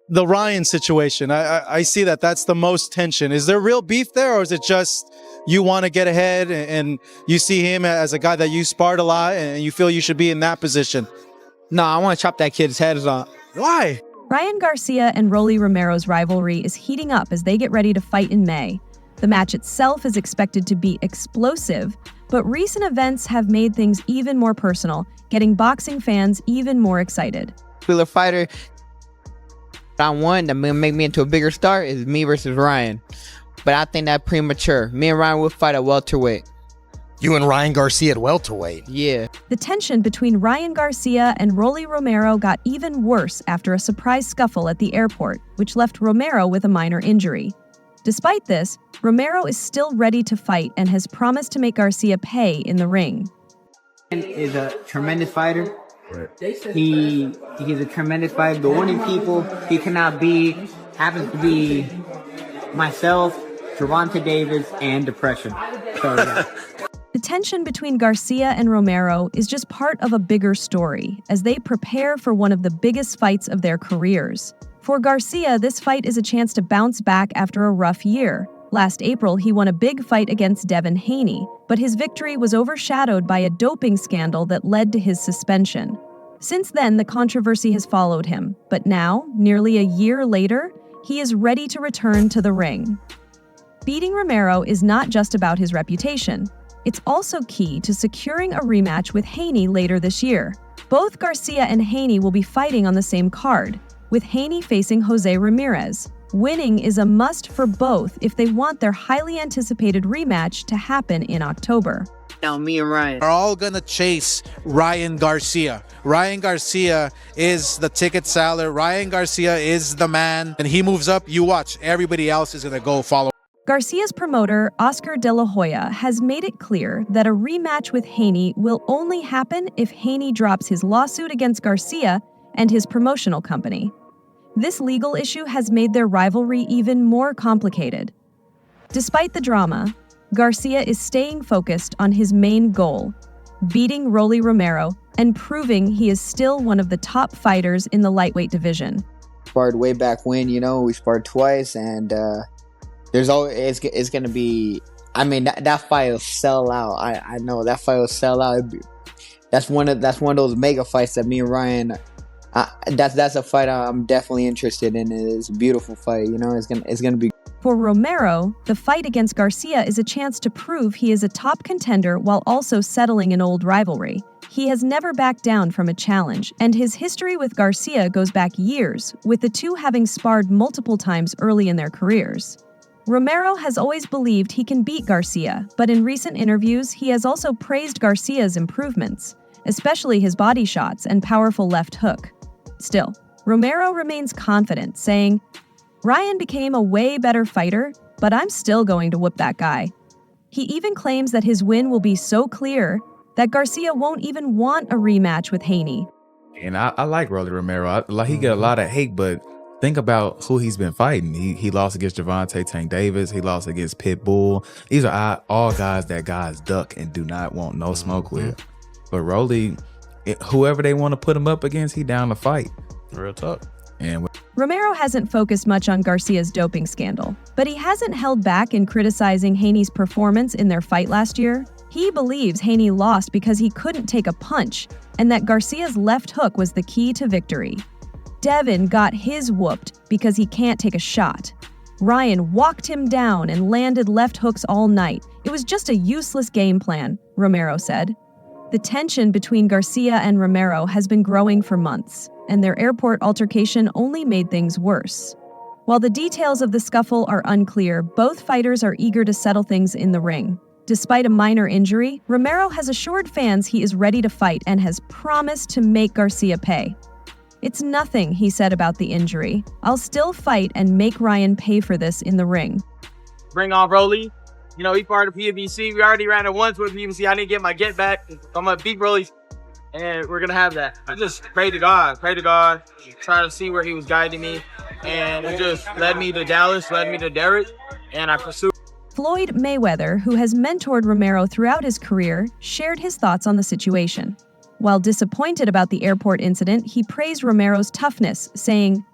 the Ryan situation. I see that's the most tension. Is there real beef there, or is it just you want to get ahead and you see him as a guy that you sparred a lot and you feel you should be in that position? No, I want to chop that kid's head off. Why? Ryan Garcia and Rolly Romero's rivalry is heating up as they get ready to fight in May. The match itself is expected to be explosive, but recent events have made things even more personal, getting boxing fans even more excited. Popular fighter I won that will make me into a bigger star is me versus Ryan. But I think that's premature. Me and Ryan will fight at welterweight. You and Ryan Garcia at welterweight? Yeah. The tension between Ryan Garcia and Rolly Romero got even worse after a surprise scuffle at the airport, which left Romero with a minor injury. Despite this, Romero is still ready to fight and has promised to make Garcia pay in the ring. Is a tremendous fighter. He's a tremendous fighter. The only people he cannot be happens to be myself, Gervonta Davis, and depression. So, yeah. The tension between Garcia and Romero is just part of a bigger story as they prepare for one of the biggest fights of their careers. For Garcia, this fight is a chance to bounce back after a rough year. Last April, he won a big fight against Haney, but his victory was overshadowed by a doping scandal that led to his suspension. Since then, the controversy has followed him, but now, nearly a year later, he is ready to return to the ring. Beating Romero is not just about his reputation. It's also key to securing a rematch with Haney later this year. Both Garcia and Haney will be fighting on the same card, with Haney facing Jose Ramirez. Winning is a must for both if they want their highly anticipated rematch to happen in October. Now, me and Ryan are all gonna chase Ryan Garcia. Ryan Garcia is the ticket seller. Ryan Garcia is the man. And he moves up, you watch. Everybody else is gonna go follow. Garcia's promoter, Oscar De La Hoya, has made it clear that a rematch with Haney will only happen if Haney drops his lawsuit against Garcia and his promotional company. This legal issue has made their rivalry even more complicated. Despite the drama, Garcia is staying focused on his main goal, beating Rolly Romero and proving he is still one of the top fighters in the lightweight division. sparred way back when, we sparred twice, and there's always it's gonna be. I mean, that fight will sell out. I know that fight will sell out. That's one of those mega fights that me and Ryan. That's a fight I'm definitely interested in. It's a beautiful fight. It's gonna be. For Romero, the fight against Garcia is a chance to prove he is a top contender while also settling an old rivalry. He has never backed down from a challenge, and his history with Garcia goes back years, with the two having sparred multiple times early in their careers. Romero has always believed he can beat Garcia, but in recent interviews, he has also praised Garcia's improvements, especially his body shots and powerful left hook. Still, Romero remains confident, saying, "Ryan became a way better fighter, but I'm still going to whoop that guy." He even claims that his win will be so clear that Garcia won't even want a rematch with Haney. And I like Rolly Romero. He get a lot of hate, but think about who he's been fighting. He lost against Gervonta Tank Davis. He lost against Pitbull. These are all guys that guys duck and do not want no smoke with. But Rolly, whoever they want to put him up against, he down to fight. Real talk. And Romero hasn't focused much on Garcia's doping scandal, but he hasn't held back in criticizing Haney's performance in their fight last year. He believes Haney lost because he couldn't take a punch, and that Garcia's left hook was the key to victory. Devin got his whooped because he can't take a shot. Ryan walked him down and landed left hooks all night. It was just a useless game plan, Romero said. The tension between Garcia and Romero has been growing for months, and their airport altercation only made things worse. While the details of the scuffle are unclear, both fighters are eager to settle things in the ring. Despite a minor injury, Romero has assured fans he is ready to fight and has promised to make Garcia pay. "It's nothing," he said about the injury. "I'll still fight and make Ryan pay for this in the ring." Bring on Rolly. He part of PBC. We already ran it once with PBC. I need to get my get back. I'm going to beat Rolly, and we're going to have that. I just pray to God, try to see where he was guiding me. And it just led me to Dallas, led me to Derek, and I pursued. Floyd Mayweather, who has mentored Romero throughout his career, shared his thoughts on the situation. While disappointed about the airport incident, he praised Romero's toughness, saying,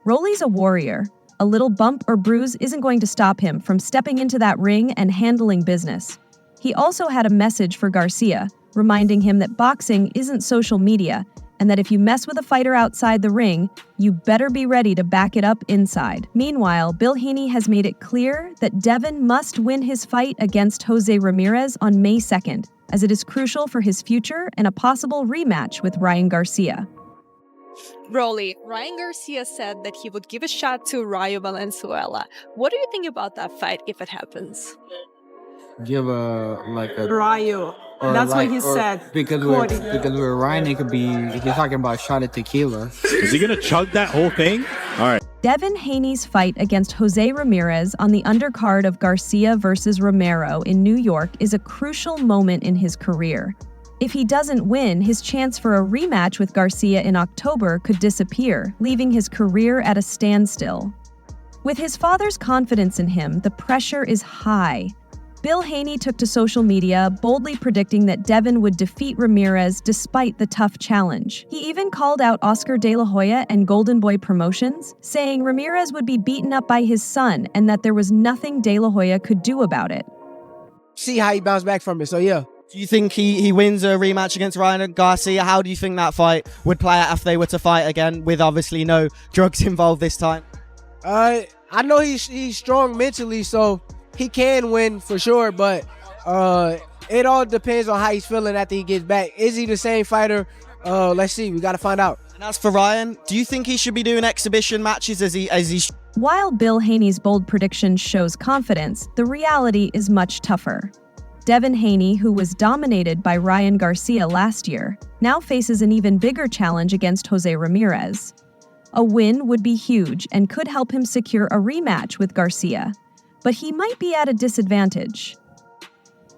Rolly's a warrior. A little bump or bruise isn't going to stop him from stepping into that ring and handling business. He also had a message for Garcia, reminding him that boxing isn't social media, and that if you mess with a fighter outside the ring, you better be ready to back it up inside. Meanwhile, Bill Haney has made it clear that Devin must win his fight against Jose Ramirez on May 2nd, as it is crucial for his future and a possible rematch with Ryan Garcia. Rolly, Ryan Garcia said that he would give a shot to Rayo Valenzuela. What do you think about that fight if it happens? Give a Rayo. or That's like- what he or said. because we're Ryan, it could be if you're talking about a shot at tequila. Is he gonna chug that whole thing? All right. Devin Haney's fight against Jose Ramirez on the undercard of Garcia versus Romero in New York is a crucial moment in his career. If he doesn't win, his chance for a rematch with Garcia in October could disappear, leaving his career at a standstill. With his father's confidence in him, the pressure is high. Bill Haney took to social media, boldly predicting that Devin would defeat Ramirez despite the tough challenge. He even called out Oscar De La Hoya and Golden Boy Promotions, saying Ramirez would be beaten up by his son and that there was nothing De La Hoya could do about it. See how he bounced back from it, so yeah. Do you think he wins a rematch against Ryan Garcia? How do you think that fight would play out if they were to fight again with obviously no drugs involved this time? I know he's strong mentally, so he can win for sure, but it all depends on how he's feeling after he gets back. Is he the same fighter? Let's see. We got to find out. And as for Ryan, do you think he should be doing exhibition matches as he While Bill Haney's bold prediction shows confidence, the reality is much tougher. Devin Haney, who was dominated by Ryan Garcia last year, now faces an even bigger challenge against Jose Ramirez. A win would be huge and could help him secure a rematch with Garcia, but he might be at a disadvantage.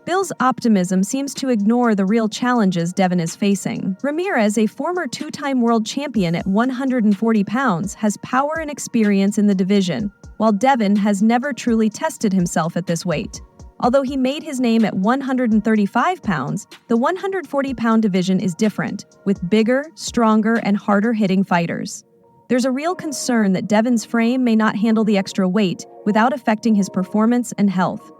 Bill's optimism seems to ignore the real challenges Devin is facing. Ramirez, a former two-time world champion at 140 pounds, has power and experience in the division, while Devin has never truly tested himself at this weight. Although he made his name at 135 pounds, the 140-pound division is different, with bigger, stronger, and harder-hitting fighters. There's a real concern that Devin's frame may not handle the extra weight without affecting his performance and health.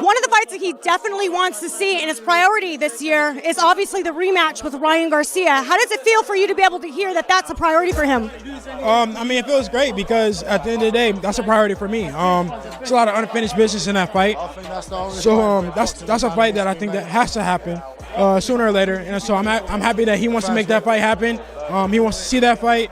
One of the fights that he definitely wants to see and his priority this year is obviously the rematch with Ryan Garcia. How does it feel for you to be able to hear that that's a priority for him? It feels great because at the end of the day, that's a priority for me. There's a lot of unfinished business in that fight. So that's a fight that I think that has to happen sooner or later. And so I'm happy that he wants to make that fight happen. He wants to see that fight.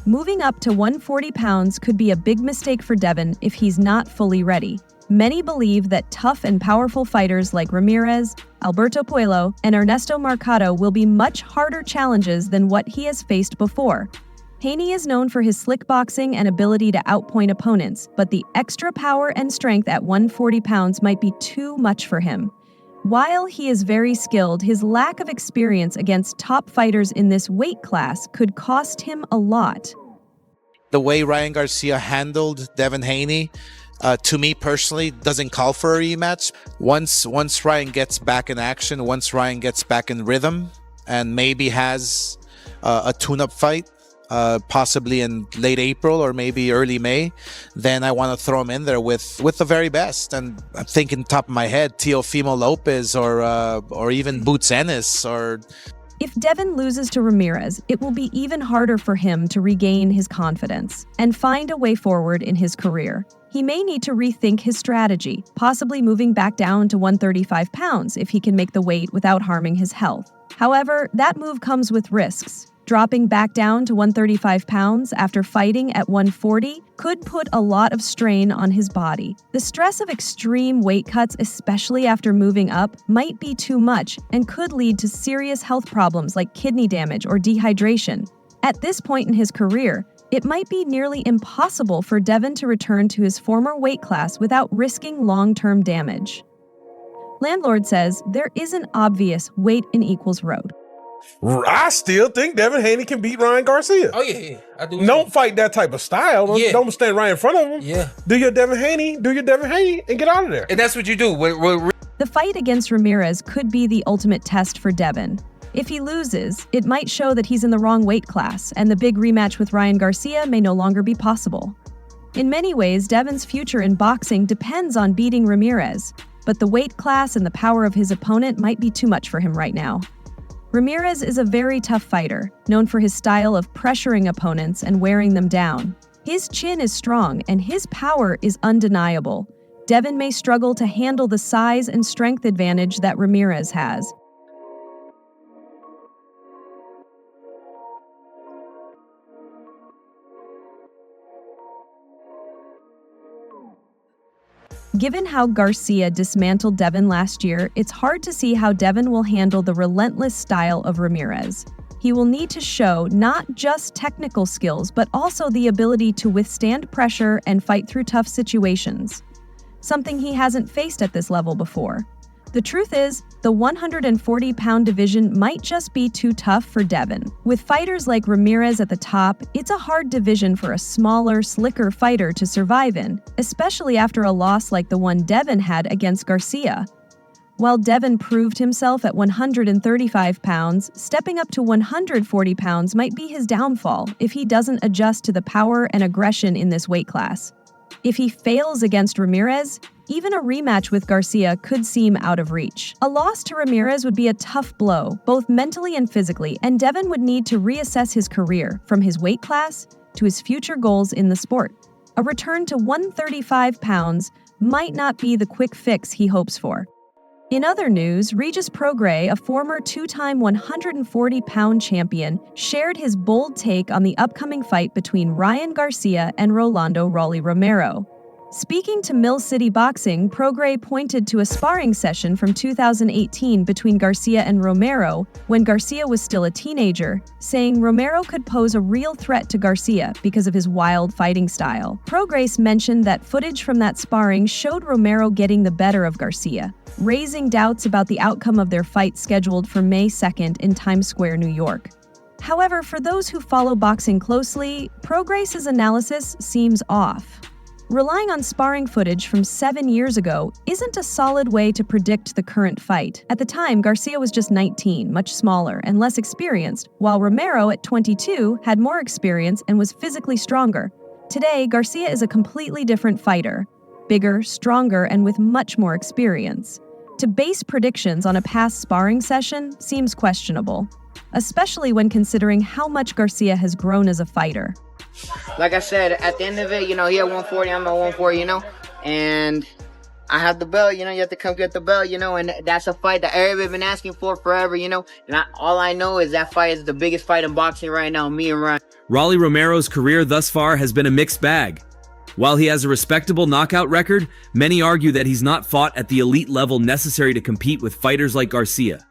Moving up to 140 pounds could be a big mistake for Devin if he's not fully ready. Many believe that tough and powerful fighters like Ramirez, Alberto Puello, and Ernesto Mercado will be much harder challenges than what he has faced before. Haney is known for his slick boxing and ability to outpoint opponents, but the extra power and strength at 140 pounds might be too much for him. While he is very skilled, his lack of experience against top fighters in this weight class could cost him a lot. The way Ryan Garcia handled Devin Haney, to me personally, doesn't call for a rematch. Once Ryan gets back in action, once Ryan gets back in rhythm, and maybe has a tune-up fight, possibly in late April or maybe early May, then I want to throw him in there with the very best. And I'm thinking top of my head, Teofimo Lopez or even Boots Ennis or... If Devin loses to Ramirez, it will be even harder for him to regain his confidence and find a way forward in his career. He may need to rethink his strategy, possibly moving back down to 135 pounds if he can make the weight without harming his health. However, that move comes with risks. Dropping back down to 135 pounds after fighting at 140 could put a lot of strain on his body. The stress of extreme weight cuts, especially after moving up, might be too much and could lead to serious health problems like kidney damage or dehydration. At this point in his career, it might be nearly impossible for Devin to return to his former weight class without risking long-term damage. Landlord says there is an obvious weight in equals road. I still think Devin Haney can beat Ryan Garcia. Oh, yeah. I do. Don't fight that type of style. Yeah. Don't stand right in front of him. Yeah. Do your Devin Haney, and get out of there. And that's what you do. The fight against Ramirez could be the ultimate test for Devin. If he loses, it might show that he's in the wrong weight class, and the big rematch with Ryan Garcia may no longer be possible. In many ways, Devin's future in boxing depends on beating Ramirez, but the weight class and the power of his opponent might be too much for him right now. Ramirez is a very tough fighter, known for his style of pressuring opponents and wearing them down. His chin is strong, and his power is undeniable. Devin may struggle to handle the size and strength advantage that Ramirez has. Given how Garcia dismantled Devin last year, it's hard to see how Devin will handle the relentless style of Ramirez. He will need to show not just technical skills, but also the ability to withstand pressure and fight through tough situations, something he hasn't faced at this level before. The truth is, the 140-pound division might just be too tough for Devin. With fighters like Ramirez at the top, it's a hard division for a smaller, slicker fighter to survive in, especially after a loss like the one Devin had against Garcia. While Devin proved himself at 135 pounds, stepping up to 140 pounds might be his downfall if he doesn't adjust to the power and aggression in this weight class. If he fails against Ramirez, even a rematch with Garcia could seem out of reach. A loss to Ramirez would be a tough blow, both mentally and physically, and Devin would need to reassess his career, from his weight class to his future goals in the sport. A return to 135 pounds might not be the quick fix he hopes for. In other news, Regis Prograis, a former two-time 140-pound champion, shared his bold take on the upcoming fight between Ryan Garcia and Rolando Rolly Romero. Speaking to Mill City Boxing, Prograis pointed to a sparring session from 2018 between Garcia and Romero when Garcia was still a teenager, saying Romero could pose a real threat to Garcia because of his wild fighting style. Prograis mentioned that footage from that sparring showed Romero getting the better of Garcia, raising doubts about the outcome of their fight scheduled for May 2nd in Times Square, New York. However, for those who follow boxing closely, Prograis' analysis seems off. Relying on sparring footage from 7 years ago isn't a solid way to predict the current fight. At the time, Garcia was just 19, much smaller and less experienced, while Romero at 22 had more experience and was physically stronger. Today, Garcia is a completely different fighter, bigger, stronger, and with much more experience. To base predictions on a past sparring session seems questionable, especially when considering how much Garcia has grown as a fighter. Like I said, at the end of it, he at 140, I'm at 140, and I have the belt, you have to come get the belt, and that's a fight that everybody's been asking for forever, and all I know is that fight is the biggest fight in boxing right now, me and Ryan. Rolly Romero's career thus far has been a mixed bag. While he has a respectable knockout record, many argue that he's not fought at the elite level necessary to compete with fighters like Garcia.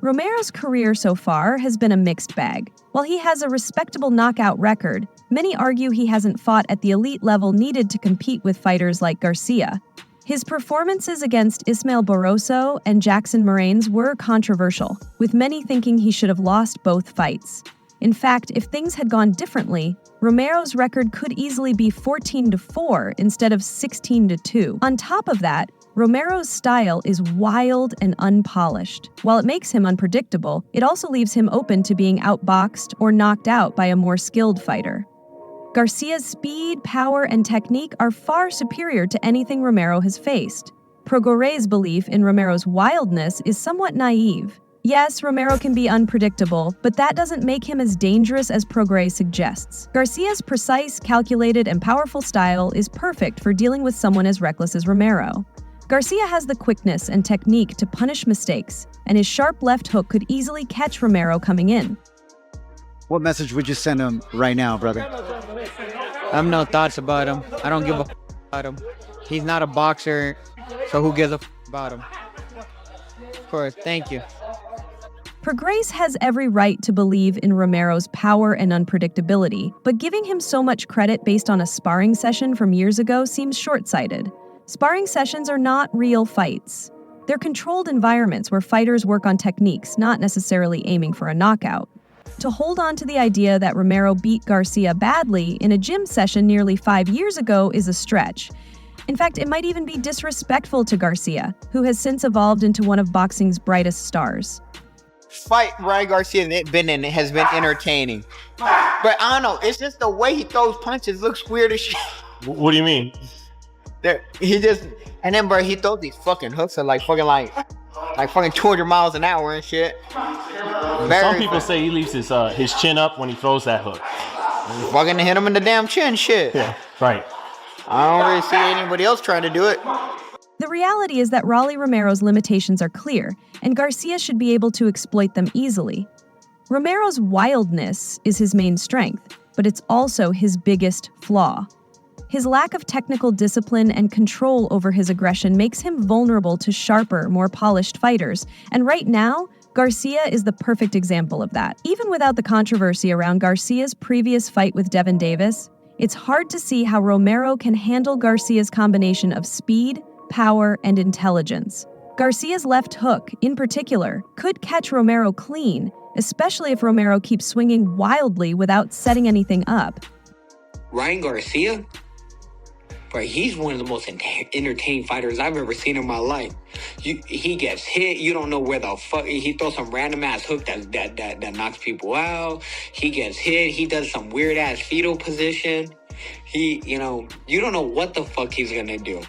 Romero's career so far has been a mixed bag. While he has a respectable knockout record, many argue he hasn't fought at the elite level needed to compete with fighters like Garcia. His performances against Ismael Barroso and Jackson Moraines were controversial, with many thinking he should have lost both fights. In fact, if things had gone differently, Romero's record could easily be 14-4 instead of 16-2. On top of that, Romero's style is wild and unpolished. While it makes him unpredictable, it also leaves him open to being outboxed or knocked out by a more skilled fighter. Garcia's speed, power, and technique are far superior to anything Romero has faced. Prograis' belief in Romero's wildness is somewhat naive. Yes, Romero can be unpredictable, but that doesn't make him as dangerous as Prograis suggests. Garcia's precise, calculated, and powerful style is perfect for dealing with someone as reckless as Romero. Garcia has the quickness and technique to punish mistakes, and his sharp left hook could easily catch Romero coming in. What message would you send him right now, brother? I have no thoughts about him. I don't give a about him. He's not a boxer, so who gives a about him? Of course, thank you. Prograis has every right to believe in Romero's power and unpredictability, but giving him so much credit based on a sparring session from years ago seems short-sighted. Sparring sessions are not real fights. They're controlled environments where fighters work on techniques, not necessarily aiming for a knockout. To hold on to the idea that Romero beat Garcia badly in a gym session nearly 5 years ago is a stretch. In fact, it might even be disrespectful to Garcia, who has since evolved into one of boxing's brightest stars. fight Ryan Garcia has been entertaining. But I don't know. It's just the way he throws punches looks weird as shit. What do you mean? He just and then bro, he throws these fucking hooks at like fucking 200 miles an hour and shit. Some people say he leaves his chin up when he throws that hook. Fucking hit him in the damn chin, shit. Yeah, right. I don't really see anybody else trying to do it. The reality is that Rolly Romero's limitations are clear, and Garcia should be able to exploit them easily. Romero's wildness is his main strength, but it's also his biggest flaw. His lack of technical discipline and control over his aggression makes him vulnerable to sharper, more polished fighters, and right now, Garcia is the perfect example of that. Even without the controversy around Garcia's previous fight with Devin Davis, it's hard to see how Romero can handle Garcia's combination of speed, power, and intelligence. Garcia's left hook, in particular, could catch Romero clean, especially if Romero keeps swinging wildly without setting anything up. Ryan Garcia? Bro, he's one of the most entertaining fighters I've ever seen in my life. He gets hit, you don't know where the fuck, he throws some random ass hook that knocks people out. He gets hit, he does some weird ass fetal position. You don't know what the fuck he's gonna do.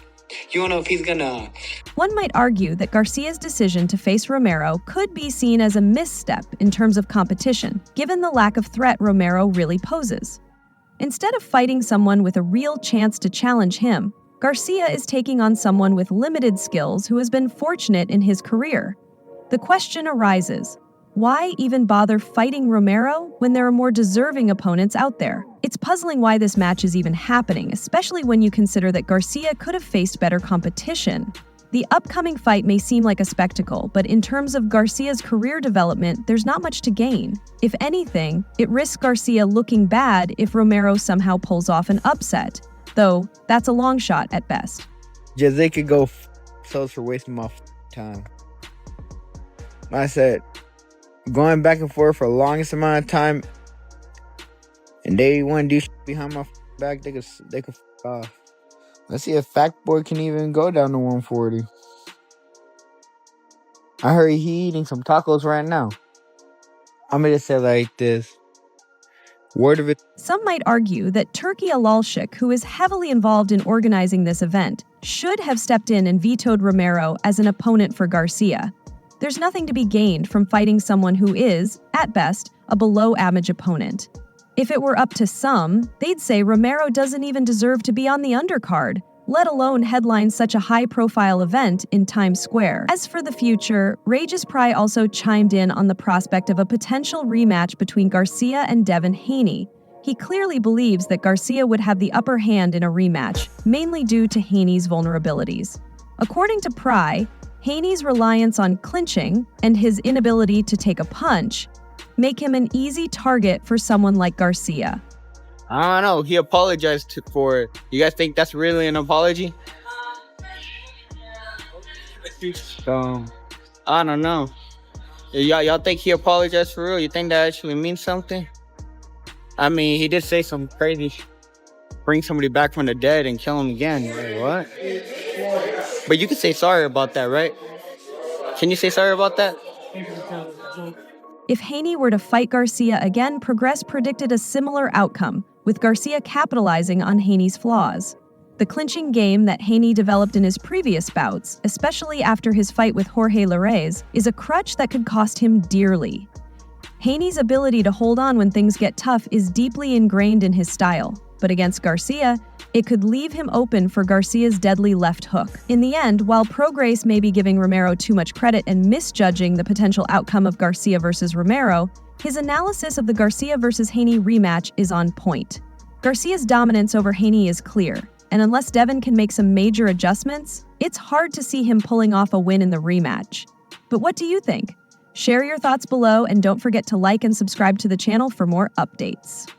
You don't know if he's gonna... One might argue that Garcia's decision to face Romero could be seen as a misstep in terms of competition, given the lack of threat Romero really poses. Instead of fighting someone with a real chance to challenge him, Garcia is taking on someone with limited skills who has been fortunate in his career. The question arises, why even bother fighting Romero when there are more deserving opponents out there? It's puzzling why this match is even happening, especially when you consider that Garcia could have faced better competition. The upcoming fight may seem like a spectacle, but in terms of Garcia's career development, there's not much to gain. If anything, it risks Garcia looking bad if Romero somehow pulls off an upset, though that's a long shot at best. Just they could go so for wasting my time. Like I said, going back and forth for the longest amount of time, and they want to do shit behind my back, they could off. Let's see if Fat Boy can even go down to 140. I heard he eating some tacos right now. I'm gonna say like this. Word of it. Some might argue that Turki Alalshik, who is heavily involved in organizing this event, should have stepped in and vetoed Romero as an opponent for Garcia. There's nothing to be gained from fighting someone who is, at best, a below-average opponent. If it were up to some, they'd say Romero doesn't even deserve to be on the undercard, let alone headline such a high-profile event in Times Square. As for the future, Regis Pry also chimed in on the prospect of a potential rematch between Garcia and Devin Haney. He clearly believes that Garcia would have the upper hand in a rematch, mainly due to Haney's vulnerabilities. According to Pry, Haney's reliance on clinching and his inability to take a punch make him an easy target for someone like Garcia. I don't know. He apologized for it. You guys think that's really an apology? So, I don't know. Y'all think he apologized for real? You think that actually means something? I mean, he did say some crazy bring somebody back from the dead and kill him again. Like, what? But you can say sorry about that, right? Can you say sorry about that? If Haney were to fight Garcia again, Progress predicted a similar outcome, with Garcia capitalizing on Haney's flaws. The clinching game that Haney developed in his previous bouts, especially after his fight with Jorge Larrez, is a crutch that could cost him dearly. Haney's ability to hold on when things get tough is deeply ingrained in his style, but against Garcia, it could leave him open for Garcia's deadly left hook. In the end, while Prograis may be giving Romero too much credit and misjudging the potential outcome of Garcia versus Romero, his analysis of the Garcia versus Haney rematch is on point. Garcia's dominance over Haney is clear, and unless Devin can make some major adjustments, it's hard to see him pulling off a win in the rematch. But what do you think? Share your thoughts below and don't forget to like and subscribe to the channel for more updates.